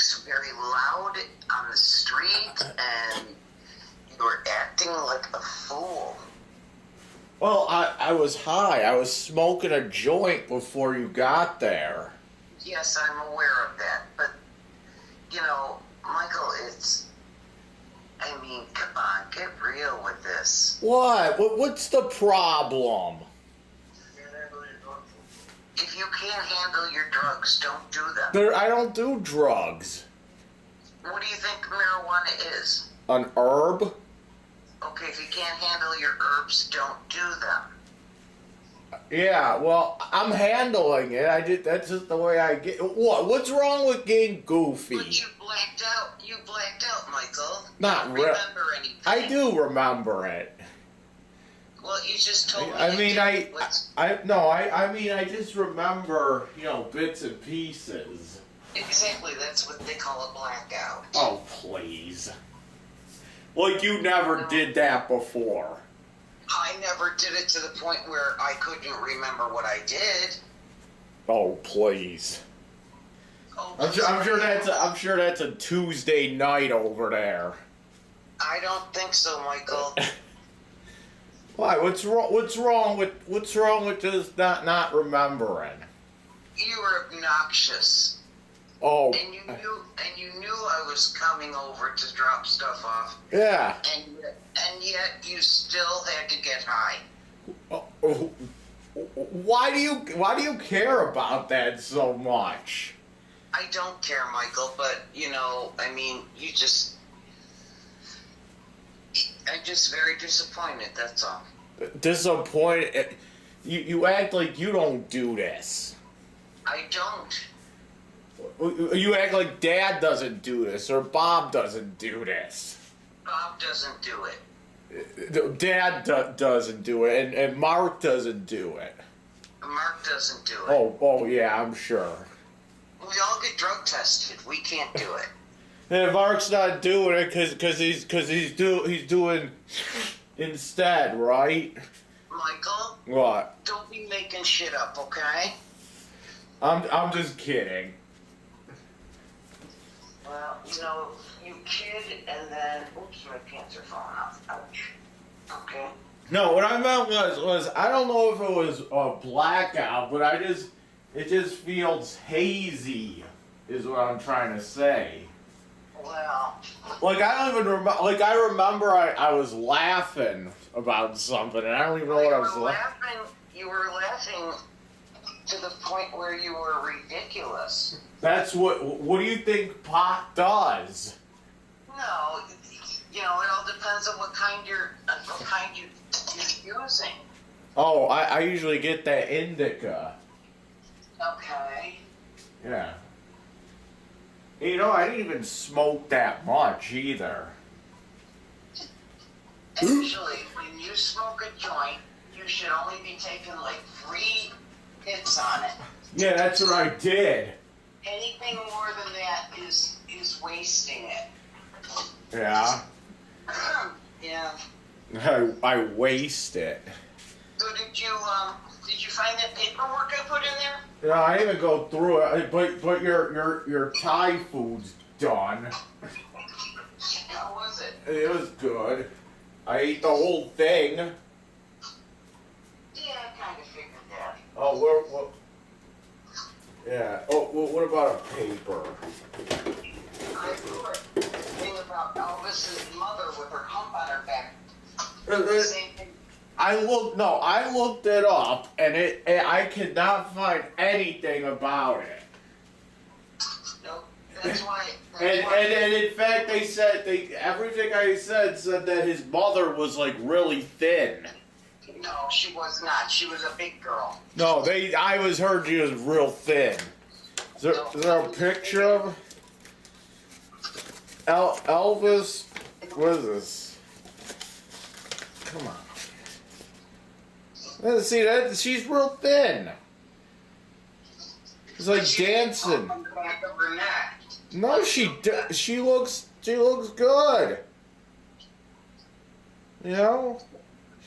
was very loud on the street, and you were acting like a fool. Well, I was high. I was smoking a joint before you got there. Yes, I'm aware of that, but, you know, Michael, come on, get real with this. What? What's the problem? If you can't handle your drugs, don't do them. I don't do drugs. What do you think marijuana is? An herb? Okay, if you can't handle your herbs, don't do them. Yeah, well, I'm handling it. That's just the way I get. What's wrong with getting goofy? But you blacked out. You blacked out, Michael. Not you don't remember anything. I do remember it. Well, you just told me. I mean, I just remember, bits and pieces. Exactly, that's what they call a blackout. Oh, please. Like you never did that before. I never did it to the point where I couldn't remember what I did. Oh, please. Oh, I'm sure that's a Tuesday night over there. I don't think so, Michael. Why? What's wrong with just not remembering? You were obnoxious. Oh. And you knew I was coming over to drop stuff off. Yeah. And yet you still had to get high. Why do you care about that so much? I don't care, Michael, but I'm just very disappointed, that's all. Disappointed? You act like you don't do this. I don't. You act like Dad doesn't do this, or Bob doesn't do this. Bob doesn't do it. Dad doesn't do it, and Mark doesn't do it. Mark doesn't do it. Oh yeah, I'm sure. We all get drug tested. We can't do it. And Mark's not doing it because he's doing instead, right? Michael? What? Don't be making shit up, okay? I'm just kidding. Well, you kid and then, oops, my pants are falling off. Ouch. Okay. No, what I meant was I don't know if it was a blackout, but it just feels hazy, is what I'm trying to say. Well. Like I don't even remember. Like I remember I was laughing about something, and I don't even know what I was laughing. You were laughing to the point where you were ridiculous. That's what do you think pot does? No, it all depends on what kind you're using. Oh, I usually get that indica. Okay. Yeah. I didn't even smoke that much either. Actually, when you smoke a joint, you should only be taking like 3 hits on it. Yeah, that's what I did. Anything more than that is wasting it. Yeah. Yeah. I waste it. So did you find that paperwork I put in there? Yeah, I didn't even go through it, but your Thai food's done. How was it? It was good. I ate the whole thing. Yeah, I kind of figured that. Oh, what? Yeah. Oh, what about a paper? I wrote a thing about Elvis's mother with her hump on her back. Same thing. I looked it up, and I could not find anything about it. Nope, that's why. And in fact, they said everything I said that his mother was like really thin. No, she was not. She was a big girl. No, I heard she was real thin. Is there a picture of Elvis? What is this? Come on. See that? She's real thin. It's like dancing. On the back of her neck. No, she looks good.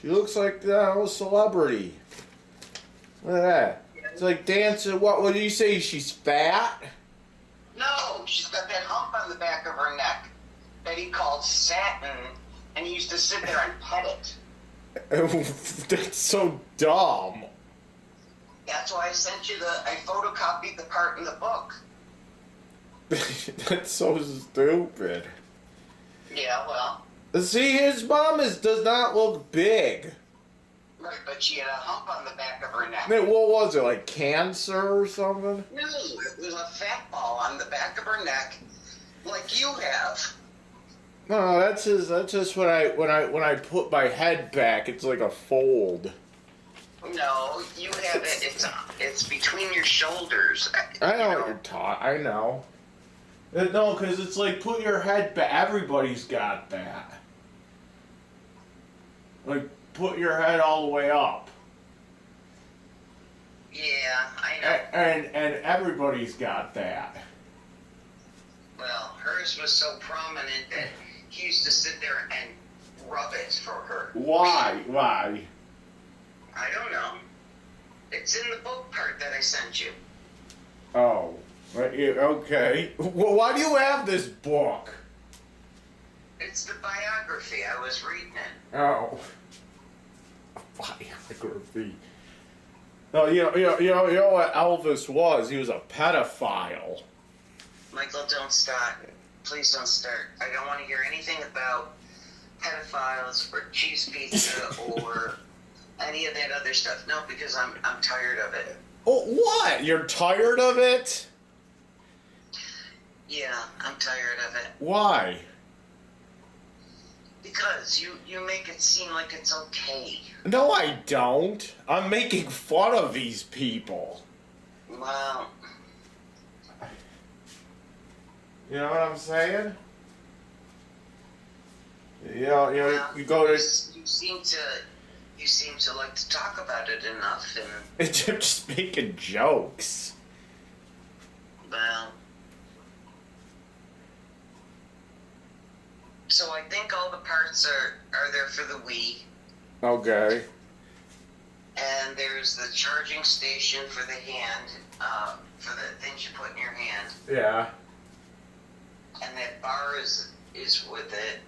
She looks like a celebrity. Look at that. It's like dancing. What do you say? She's fat? No, No, she's got that hump on the back of her neck that he called satin, and he used to sit there and pet it. That's so dumb. That's why I sent you I photocopied the part in the book. That's so stupid. Yeah, well. See, his mom does not look big. Right, but she had a hump on the back of her neck. I mean, what was it, like cancer or something? No, it was a fat ball on the back of her neck, like you have. No, that's just when I put my head back, it's like a fold. No, you have it. It's between your shoulders. I know what you're talking. I know. No, because it's like put your head back. Everybody's got that. Like put your head all the way up. Yeah, I know. And everybody's got that. Well, hers was so prominent that he used to sit there and rub it for her. Why? I don't know. It's in the book part that I sent you. Oh, okay. Well, why do you have this book? It's the biography. I was reading it. Oh, biography. No, you know what Elvis was? He was a pedophile. Michael, don't start. Please don't start. I don't want to hear anything about pedophiles or cheese pizza or any of that other stuff. No, because I'm tired of it. Oh, what? You're tired of it? Yeah, I'm tired of it. Why? Because you make it seem like it's okay. No, I don't. I'm making fun of these people. Well, you know what I'm saying? You know, well, you go to. You seem to like to talk about it enough, and I'm just making jokes. well. So I think all the parts are there for the Wii. Okay. And there's the charging station for the hand, for the things you put in your hand. Yeah. And that bar is with it.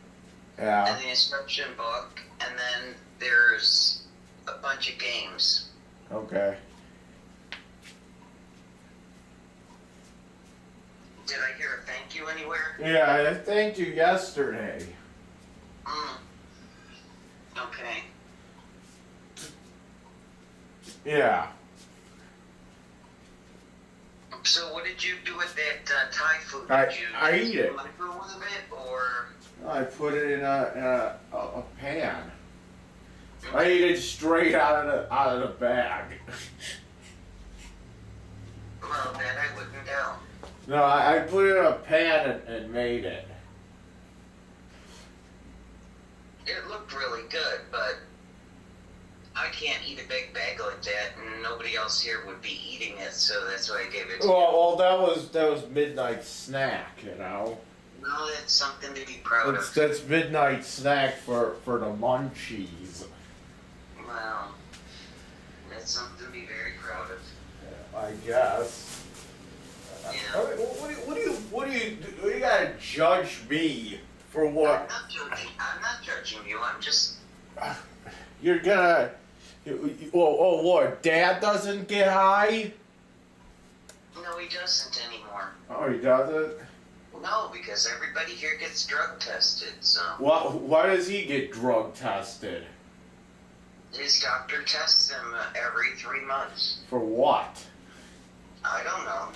Yeah. And the instruction book. And then there's a bunch of games. Okay. Did I hear a thank you anywhere? Yeah, I thanked you yesterday. Okay. Yeah. So what did you do with that Thai food? I Did you eat it. microwave it, or? I put it in a pan. I ate it straight out of the bag. Well, that I wouldn't know. No, I put it in a pan and made it. It looked really good, but I can't eat a big bag like that, and nobody else here would be eating it, so that's why I gave it to you. Well, that was midnight snack, you know. No, that's something to be proud of. That's midnight snack for the munchies. Well, that's something to be very proud of. I guess. Yeah. What do you gotta judge me for what? I'm not judging you. I'm just. You're gonna. What? Dad doesn't get high? No, he doesn't anymore. Oh, he doesn't? No, because everybody here gets drug tested, so. Why does he get drug tested? His doctor tests him every 3 months. For what? I don't know.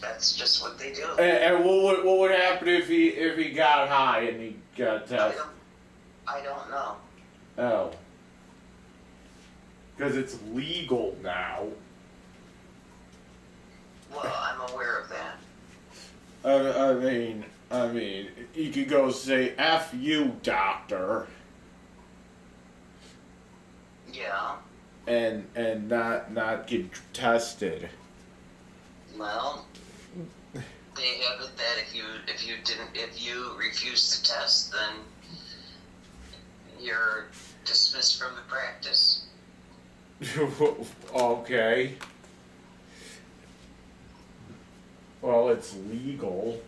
That's just what they do. And what would happen if he got high and he got tested? I don't know. Oh. Because it's legal now. Well, I'm aware of that. I mean, you could go say, F you, doctor. Yeah. And not get tested. Well, they have it that if you refuse to test, then you're dismissed from the practice. Okay. Well, it's legal.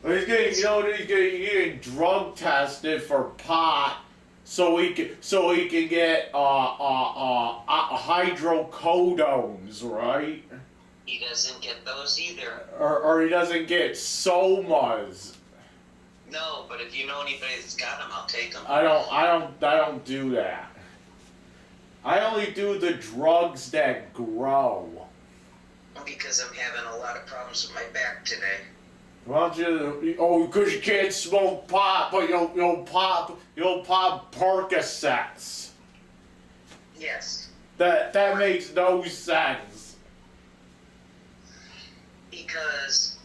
He's getting drug tested for pot, so he can get hydrocodones, right? He doesn't get those either. Or he doesn't get somas. No, but if you know anybody that's got them, I'll take them. I don't do that. I only do the drugs that grow. Because I'm having a lot of problems with my back today. Well, because you can't smoke pot, but you'll pop Percocets. Yes. That makes no sense. Because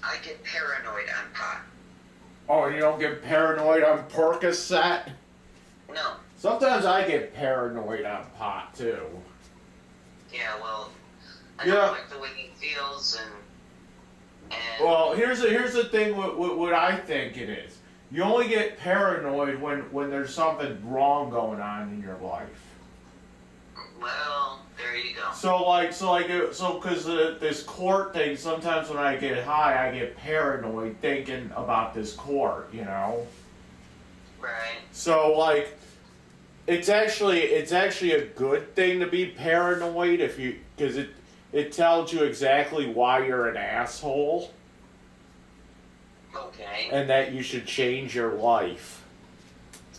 I get paranoid on pot. Oh, you don't get paranoid on Percocet? No. Sometimes I get paranoid on pot too. Yeah, well, I don't like the way he feels and well, here's the thing. What I think it is. You only get paranoid when there's something wrong going on in your life. Well, there you go. Because this court thing. Sometimes when I get high, I get paranoid thinking about this court. You know. Right. So like, it's actually a good thing to be paranoid because it tells you exactly why you're an asshole. Okay. And that you should change your life.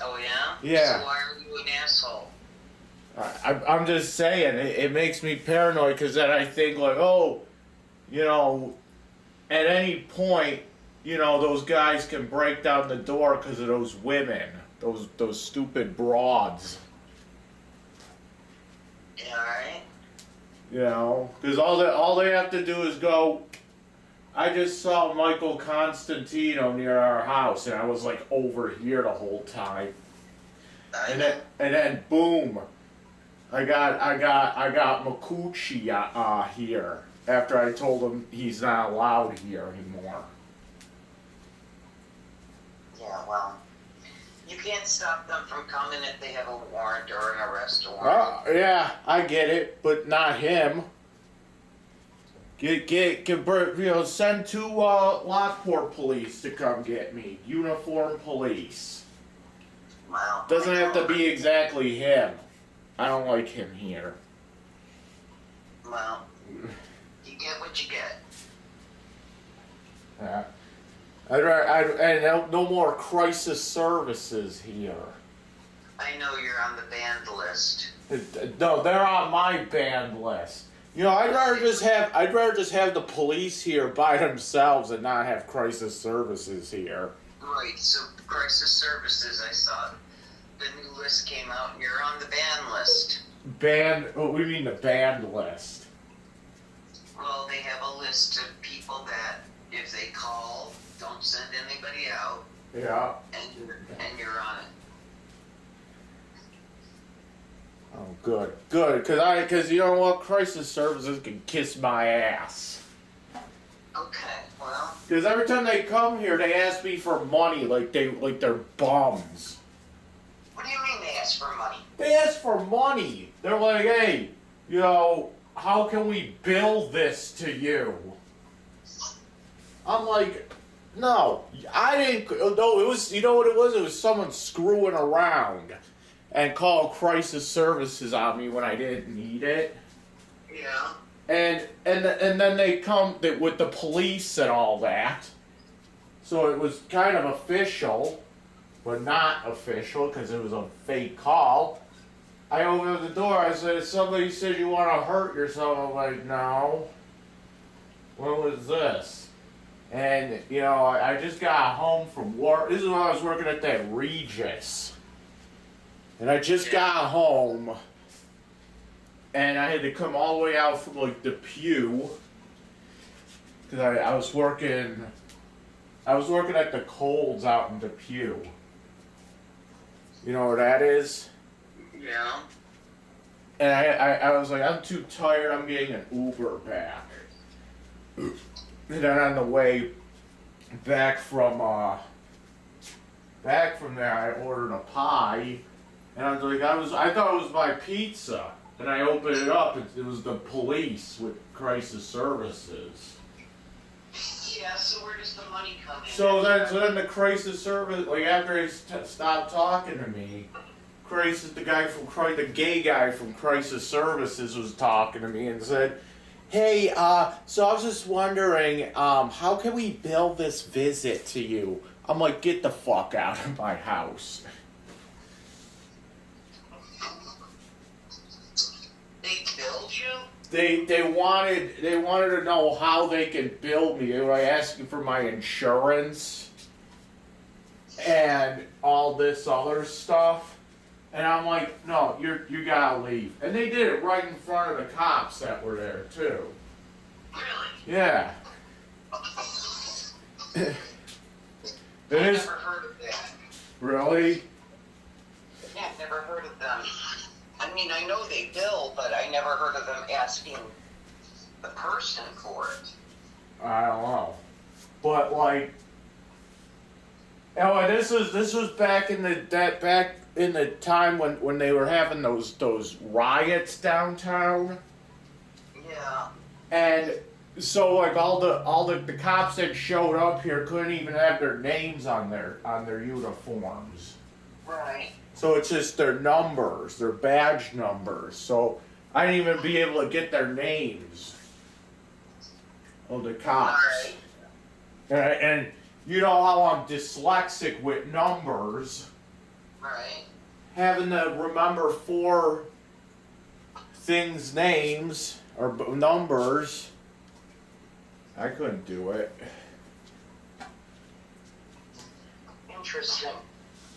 Oh, yeah? Yeah. So why are you an asshole? I'm just saying, it makes me paranoid because then I think like, oh, at any point, those guys can break down the door because of those women, those stupid broads. Yeah, alright. Because all they have to do is go. I just saw Michael Constantino near our house, and I was like over here the whole time. And then boom, I got Makuchi here after I told him he's not allowed here anymore. Yeah, well, you can't stop them from coming if they have a warrant or an arrest warrant. Yeah, I get it, but not him. Send 2 Lockport police to come get me. Uniform police. Well, doesn't have to be exactly him. I don't like him here. Well, you get what you get. No more crisis services here. I know you're on the banned list. No, they're on my banned list. I'd rather just have the police here by themselves and not have crisis services here. Right, so crisis services, I saw the new list came out and you're on the ban list. What do you mean the banned list? Well, they have a list of people that, if they call, don't send anybody out. Yeah. And you're on it. Oh, good. Because you know what? Crisis services can kiss my ass. Okay, well. Because every time they come here, they ask me for money like they're bums. What do you mean they ask for money? They ask for money. They're like, hey, how can we bill this to you? I'm like, no, I didn't. No, it was. You know what it was? It was someone screwing around and called crisis services on me when I didn't need it. Yeah. And then they come with the police and all that. So it was kind of official, but not official because it was a fake call. I opened the door. I said, somebody said you want to hurt yourself. I'm like, no. When was this? And, I just got home from work. This is when I was working at that Regis. And I just got home. And I had to come all the way out from, Depew. Because I was working at the Colds out in Depew. You know where that is? Yeah. And I was like, I'm too tired, I'm getting an Uber back. And then on the way back from there, I ordered a pie. And I was like, I thought it was my pizza. And I opened it up, it was the police with crisis services. so where does the money come in? So then the crisis service, like after he stopped talking to me, the gay guy from Crisis Services was talking to me and said, "Hey, so I was just wondering, how can we bill this visit to you?" I'm like, "Get the fuck out of my house." They billed you? They wanted to know how they could bill me. They were asking for my insurance and all this other stuff. And I'm like, "No, you gotta leave." And they did it right in front of the cops that were there too. Really? Yeah. I never heard of that. Really? Yeah, I've never heard of them. I mean, I know they bill, but I never heard of them asking the person for it. I don't know. But like, oh, this was back in the time when they were having those riots downtown. Yeah. And so like all the cops that showed up here couldn't even have their names on their uniforms. Right. So it's just their numbers, their badge numbers. So I didn't even be able to get their names of the cops. All right. And you know how I'm dyslexic with numbers. Right. Having to remember 4 things' names or numbers, I couldn't do it. Interesting.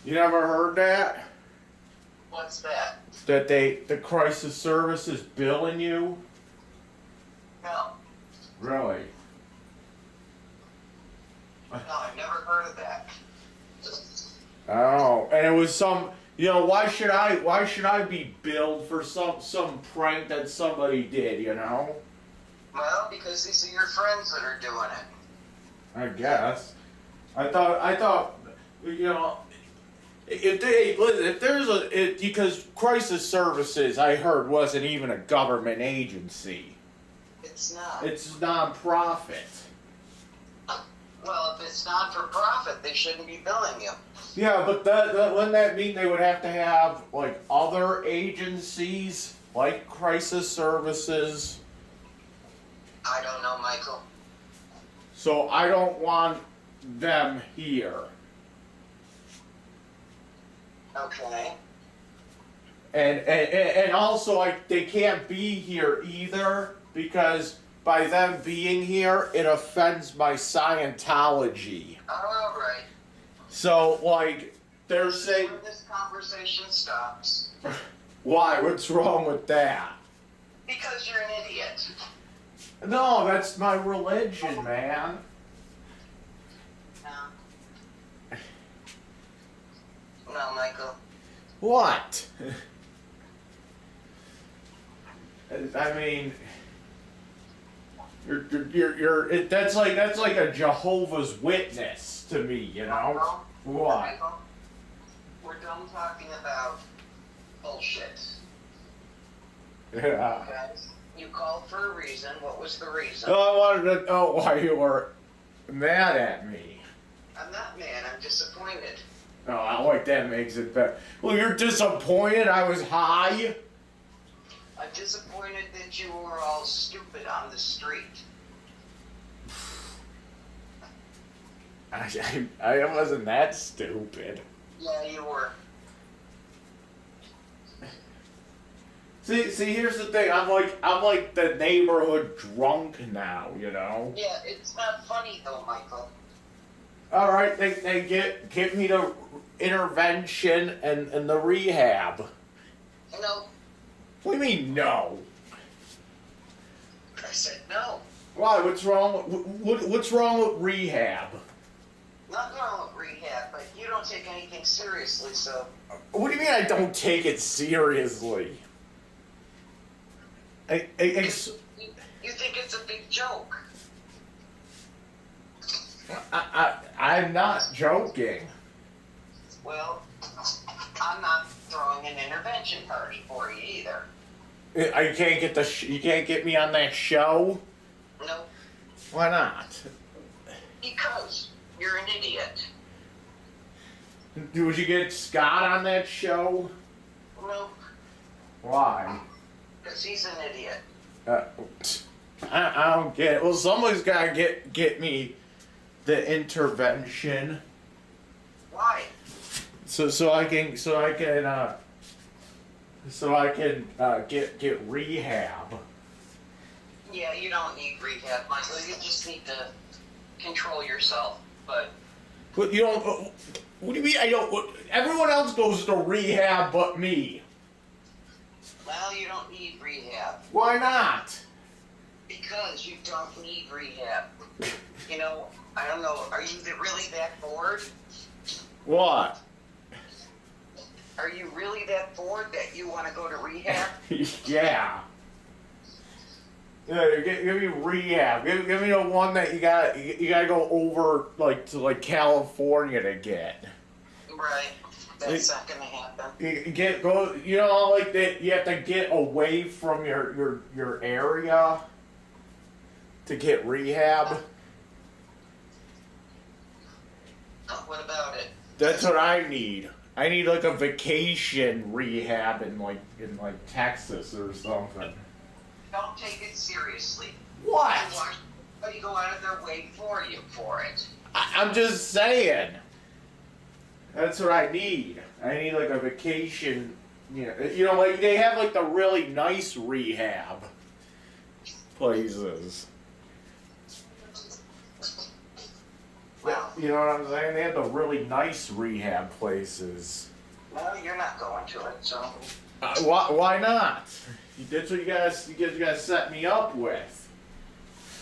You never heard that? What's that? That the crisis service is billing you? No. Really? No, I've never heard of that. Oh, and it was some. You know, why should I be billed for some prank that somebody did? You know? Well, because these are your friends that are doing it. I guess. I thought. You know. Because Crisis Services, I heard, wasn't even a government agency. It's not. It's non-profit. Well, if it's not for profit, they shouldn't be billing you. Yeah, but wouldn't that mean they would have to have, like, other agencies, like Crisis Services? I don't know, Michael. So I don't want them here. Okay. And also, they can't be here either, because by them being here, it offends my Scientology. All right. So, like, they're saying... When this conversation stops. Why? What's wrong with that? Because you're an idiot. No, that's my religion, man. No. No, Michael. What? I mean, that's like a Jehovah's Witness to me, you know? Michael? What? Michael, we're done talking about bullshit. Yeah. Okay? You called for a reason. What was the reason? Oh, I wanted to know why you were mad at me. I'm not mad. I'm disappointed. Oh, I like that makes it better. Well, you're disappointed I was high? I'm disappointed that you were all stupid on the street. I wasn't that stupid. Yeah, you were. See, here's the thing. I'm like the neighborhood drunk now, you know. Yeah, it's not funny though, Michael. All right, they get me to intervention and the rehab. No. What do you mean no? I said no. Why? What's wrong? What's wrong with rehab? Nothing wrong with rehab, but you don't take anything seriously, so. What do you mean I don't take it seriously? You think it's a big joke. I'm not joking. Well, I'm not throwing an intervention party for you either. You can't get you can't get me on that show. Nope. Why not? idiot. Would you get Scott on that show? Nope. Why? Because he's an idiot. I don't get it. Well, somebody's got to get me the intervention. Why? So I can get rehab. Yeah, you don't need rehab, Michael. You just need to control yourself. But You don't. What do you mean? I don't. Everyone else goes to rehab but me. well, you don't need rehab Why not? because you don't need rehab. You know, I don't know. Are you really that bored? What? Are you really that bored that you want to go to rehab? Yeah. Yeah, give me rehab. Give me the one that you gotta go over to California to get. Right. That's not gonna happen. You know, like that. You have to get away from your area to get rehab. What about it? That's what I need. I need like a vacation rehab in Texas or something. Don't take it seriously. What? Somebody go out of their way for you for it. I'm just saying. That's what I need. I need like a vacation. You know, like they have like the really nice rehab places. Well, You know what I'm saying? They have the really nice rehab places. no, you're not going to it, so. Why not? That's what you guys gotta set me up with.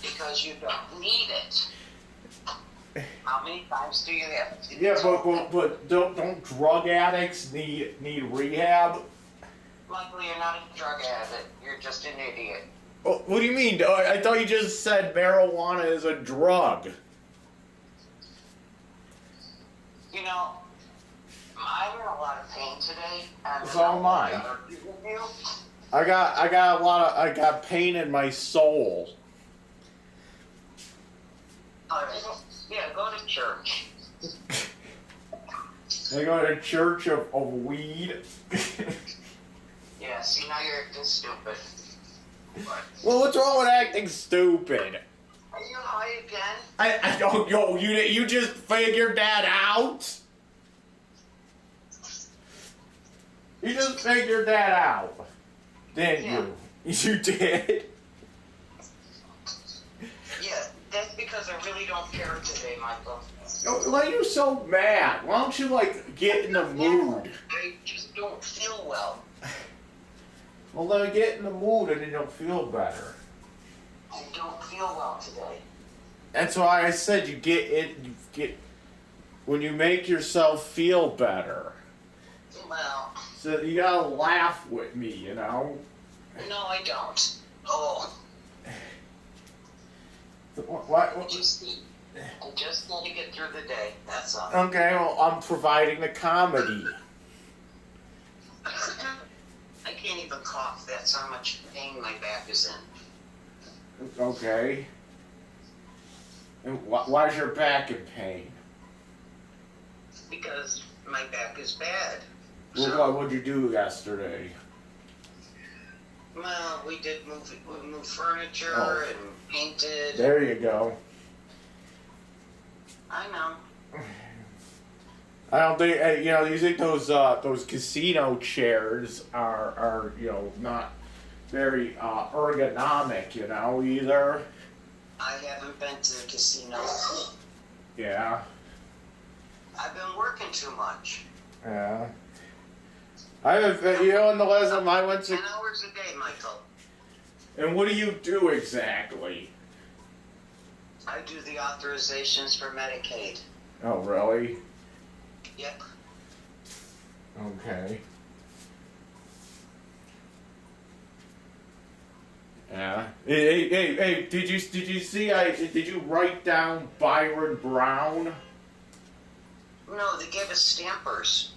Because you don't need it. How many times do you have to? Yeah, but don't drug addicts need rehab? Michael, you're not a drug addict. You're just an idiot. Oh, what do you mean? I thought you just said marijuana is a drug. You know, I'm in a lot of pain today. And So am I. I got pain in my soul. Yeah, go to church. I go to church of weed. Yeah, see, now you're acting stupid. But, Well, what's wrong with acting stupid? are you high again? I don't know. You just figured that out? You just figured that out, didn't you? You did. Yeah, that's because I really don't care today, Michael. Why are you so mad? Why don't you get in the mood? I just don't feel well. Well, then get in the mood and then you'll feel better. I don't feel well today. That's why I said you get when you make yourself feel better. Well, So you gotta laugh with me, you know. no, I don't. Oh, What? I just need to get through the day. That's all. Okay, well, I'm providing the comedy. I can't even cough. That's how much pain my back is in. Okay. And why's your back in pain? Because my back is bad. Well, what'd you do yesterday? Well, we moved furniture Oh. and painted. There you go. I know. I don't think you think those casino chairs are not very ergonomic, either. I haven't been to the casino. Yeah. I've been working too much. Yeah. I haven't been, in the last time I went to. 10 hours a day, Michael. And what do you do exactly? I do the authorizations for Medicaid. Oh, really? Yep. Okay. Yeah. Hey! Did you see? Did you write down Byron Brown? No, they gave us stampers.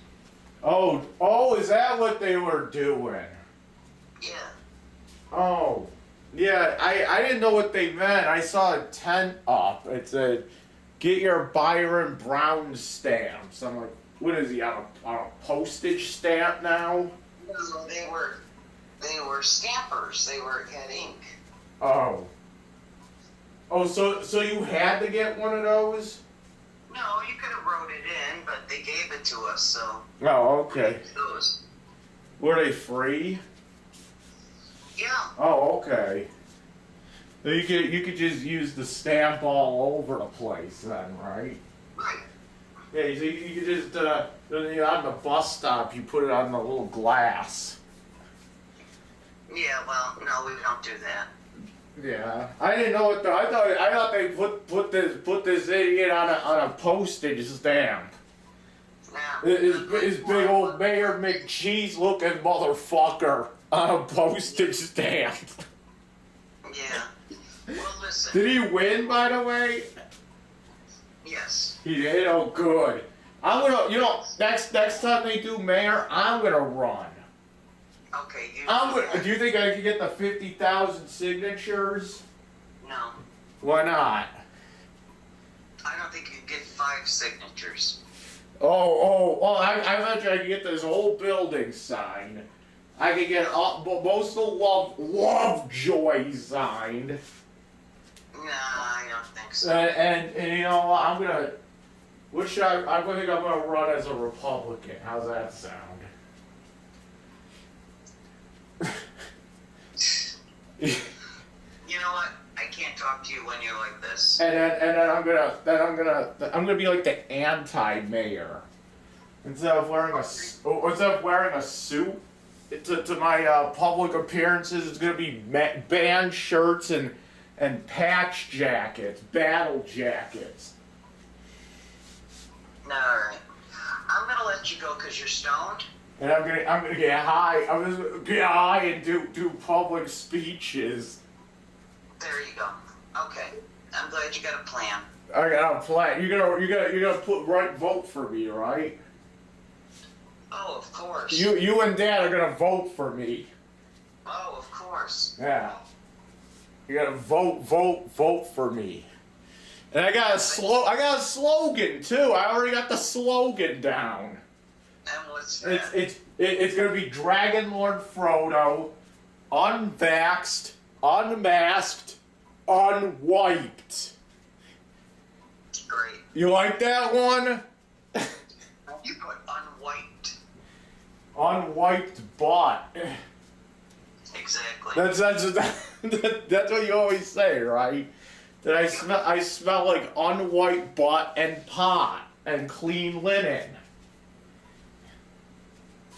Oh! Is that what they were doing? Yeah. Oh, yeah. I didn't know what they meant. I saw a tent up. It said get your Byron Brown stamps. I'm like, what is he on a postage stamp now? No, they were stampers. They had ink. Oh. Oh, so you had to get one of those? No, you could have wrote it in, but they gave it to us, so. Oh, okay. Those. Were they free? Yeah. Oh, okay. So you could just use the stamp all over the place then, right? Right. Yeah, so you could just on the bus stop you put it on the little glass. Yeah. Well, no, we don't do that. Yeah, I didn't know what I thought they put this idiot on a postage stamp. Now, His big old Mayor McCheese looking motherfucker on a postage stamp. Yeah. Well, listen. Did he win, by the way? Yes. He did. Oh, good. I'm gonna, next time they do mayor, I'm gonna run. Okay. Do you think I could get the 50,000 signatures? No. Why not? I don't think you can get 5 signatures. I bet you I could get this whole building signed. I could get most of the Lovejoy signed. Nah, I don't think so. And you know what? I'm gonna think I'm gonna run as a Republican. How's that sound? You know what? I can't talk to you when you're like this. And then I'm gonna be like the anti-mayor. Instead of wearing a suit to my public appearances, it's gonna be band shirts and patch jackets, battle jackets. All right. I'm gonna let you go because you're stoned. And I'm gonna get high. I'm just gonna get high and do public speeches. There you go. Okay. I'm glad you got a plan. I got a plan. You're gonna vote for me, right? Oh, of course. You and Dad are gonna vote for me. Oh, of course. Yeah. You gotta vote for me. And I got a slogan too. I already got the slogan down. And what's that? It's gonna be Dragonlordfrodo, unvaxxed, unmasked, unwiped. Great. You like that one? You put unwiped. Unwiped butt. Exactly. That's what you always say, right? That I smell like unwiped butt and pot and clean linen.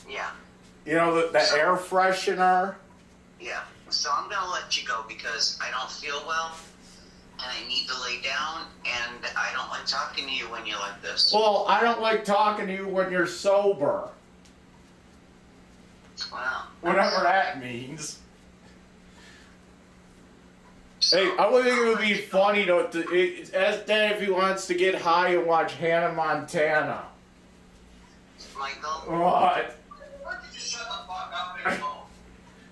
Yeah. You know the air freshener. Yeah. So I'm gonna let you go because I don't feel well and I need to lay down and I don't like talking to you when you're like this. Well, I don't like talking to you when you're sober. Wow. Whatever that means. Hey, I would think it would be funny to ask Dad if he wants to get high and watch Hannah Montana. Michael? What? Shut the fuck up and go.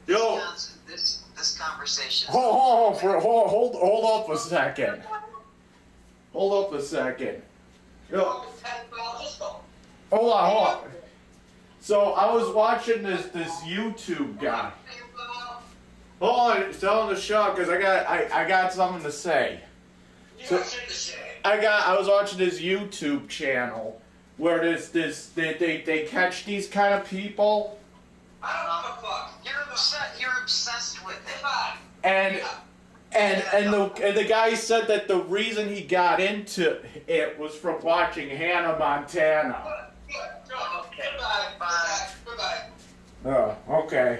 Yo. Johnson, this conversation. Hold up a second. Hold up a second. Yo. Hold on. So I was watching this YouTube guy. Hold on, tell him to shut because I got something to say. So, I was watching this YouTube channel where they catch these kind of people. I don't give a fuck. You're obsessed with it. And the guy said that the reason he got into it was from watching Hannah Montana. Okay. Bye. Oh, okay.